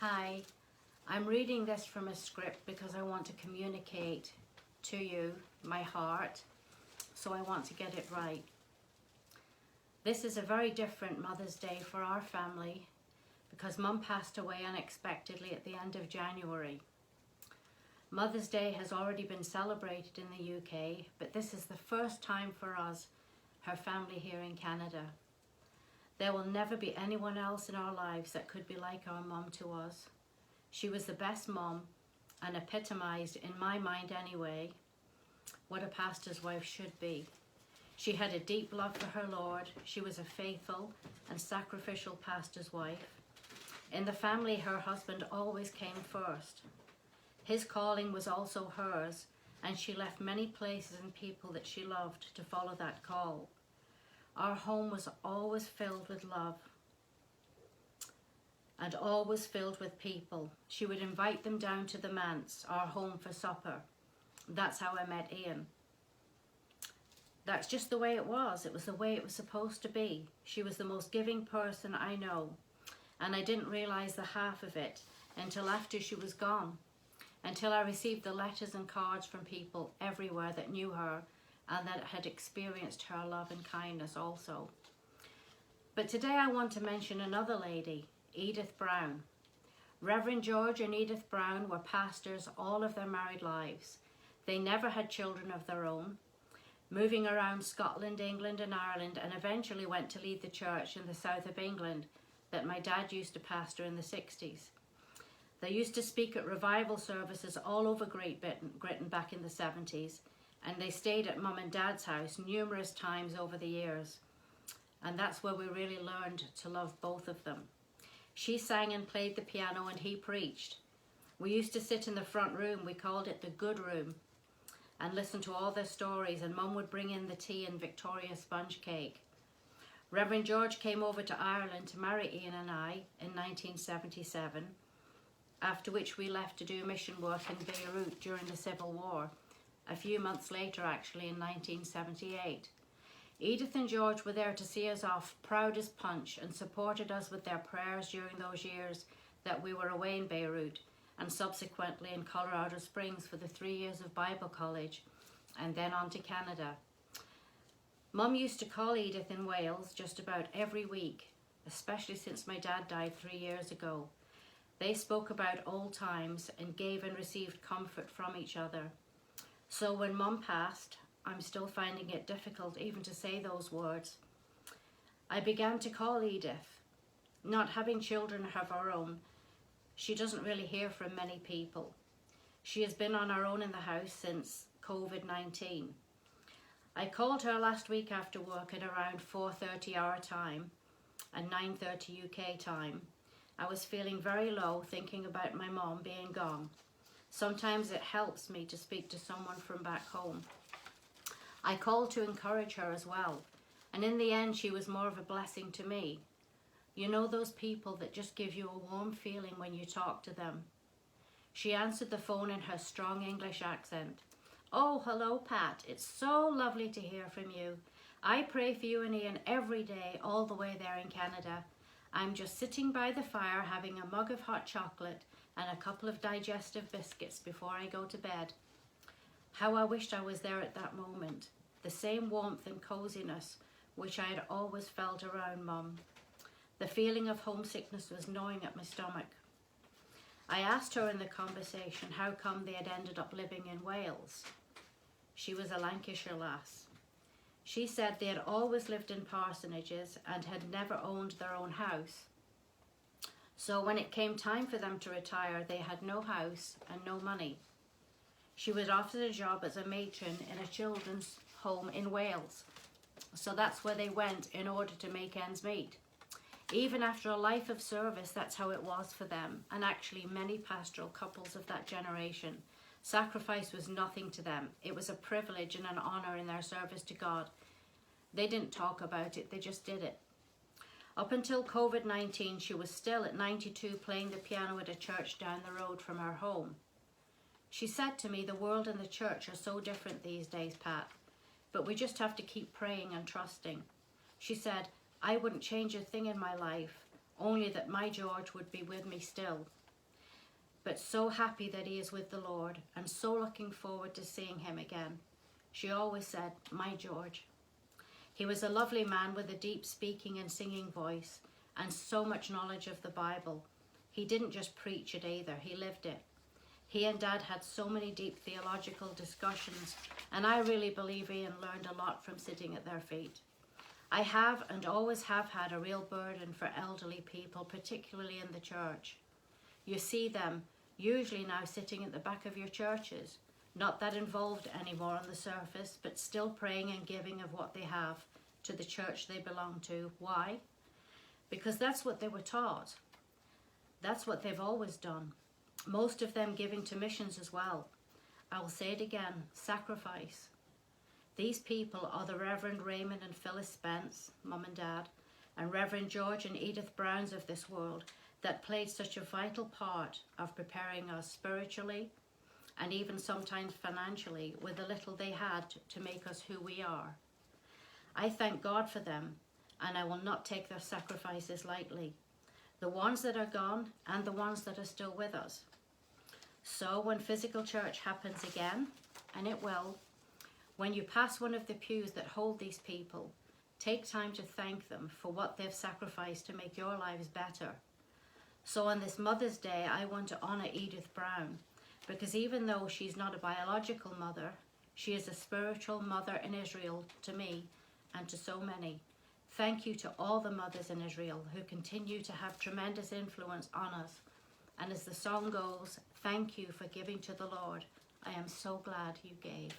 Hi, I'm reading this from a script because I want to communicate to you my heart, so I want to get it right. This is a very different Mother's Day for our family because Mum passed away unexpectedly at the end of January. Mother's Day has already been celebrated in the UK, but this is the first time for us, her family here in Canada. There will never be anyone else in our lives that could be like our mum to us. She was the best mum and epitomised, in my mind anyway, what a pastor's wife should be. She had a deep love for her Lord. She was a faithful and sacrificial pastor's wife. In the family, her husband always came first. His calling was also hers, and she left many places and people that she loved to follow that call. Our home was always filled with love and always filled with people. She would invite them down to the manse, our home, for supper. That's how I met Ian. That's just the way it was. It was the way it was supposed to be. She was the most giving person I know, and I didn't realise the half of it until after she was gone, until I received the letters and cards from people everywhere that knew her and that had experienced her love and kindness also. But today I want to mention another lady, Edith Brown. Reverend George and Edith Brown were pastors all of their married lives. They never had children of their own, moving around Scotland, England and Ireland, and eventually went to lead the church in the south of England that my dad used to pastor in the 60s. They used to speak at revival services all over Great Britain back in the 70s, and they stayed at Mum and Dad's house numerous times over the years. And that's where we really learned to love both of them. She sang and played the piano and he preached. We used to sit in the front room, we called it the good room, and listen to all their stories, and Mum would bring in the tea and Victoria sponge cake. Reverend George came over to Ireland to marry Ian and I in 1977, after which we left to do mission work in Beirut during the Civil War. A few months later, actually, in 1978. Edith and George were there to see us off, proud as punch, and supported us with their prayers during those years that we were away in Beirut, and subsequently in Colorado Springs for the 3 years of Bible college, and then on to Canada. Mum used to call Edith in Wales just about every week, especially since my dad died 3 years ago. They spoke about old times and gave and received comfort from each other. So when Mum passed, I'm still finding it difficult even to say those words. I began to call Edith. Not having children of her own, she doesn't really hear from many people. She has been on her own in the house since COVID-19. I called her last week after work at around 4:30 our time and 9:30 UK time. I was feeling very low, thinking about my mom being gone. Sometimes it helps me to speak to someone from back home. I called to encourage her as well, and in the end she was more of a blessing to me. You know those people that just give you a warm feeling when you talk to them. She answered the phone in her strong English accent. "Oh, hello Pat, it's so lovely to hear from you. I pray for you and Ian every day all the way there in Canada. I'm just sitting by the fire having a mug of hot chocolate and a couple of digestive biscuits before I go to bed." How I wished I was there at that moment. The same warmth and coziness which I had always felt around Mum. The feeling of homesickness was gnawing at my stomach. I asked her in the conversation how come they had ended up living in Wales. She was a Lancashire lass. She said they had always lived in parsonages and had never owned their own house. So when it came time for them to retire, they had no house and no money. She was offered a job as a matron in a children's home in Wales. So that's where they went in order to make ends meet. Even after a life of service, that's how it was for them, and actually many pastoral couples of that generation. Sacrifice was nothing to them. It was a privilege and an honour in their service to God. They didn't talk about it, they just did it. Up until COVID-19, she was still at 92 playing the piano at a church down the road from her home. She said to me, "The world and the church are so different these days, Pat, but we just have to keep praying and trusting." She said, "I wouldn't change a thing in my life, only that my George would be with me still." but so happy that he is with the Lord and so looking forward to seeing him again. She always said, "My George." He was a lovely man with a deep speaking and singing voice and so much knowledge of the Bible. He didn't just preach it either, he lived it. He and Dad had so many deep theological discussions, and I really believe Ian learned a lot from sitting at their feet. I have and always have had a real burden for elderly people, particularly in the church. You see them usually now sitting at the back of your churches, not that involved anymore on the surface, but still praying and giving of what they have to the church they belong to. Why? Because that's what they were taught. That's what they've always done. Most of them giving to missions as well. I will say it again, sacrifice. These people are the Reverend Raymond and Phyllis Spence, Mum and Dad, and Reverend George and Edith Browns of this world that played such a vital part of preparing us spiritually and even sometimes financially with the little they had to make us who we are. I thank God for them, and I will not take their sacrifices lightly. The ones that are gone and the ones that are still with us. So when physical church happens again, and it will, when you pass one of the pews that hold these people, take time to thank them for what they've sacrificed to make your lives better. So on this Mother's Day, I want to honor Edith Brown, because even though she's not a biological mother, she is a spiritual mother in Israel to me and to so many. Thank you to all the mothers in Israel who continue to have tremendous influence on us. And as the song goes, thank you for giving to the Lord. I am so glad you gave.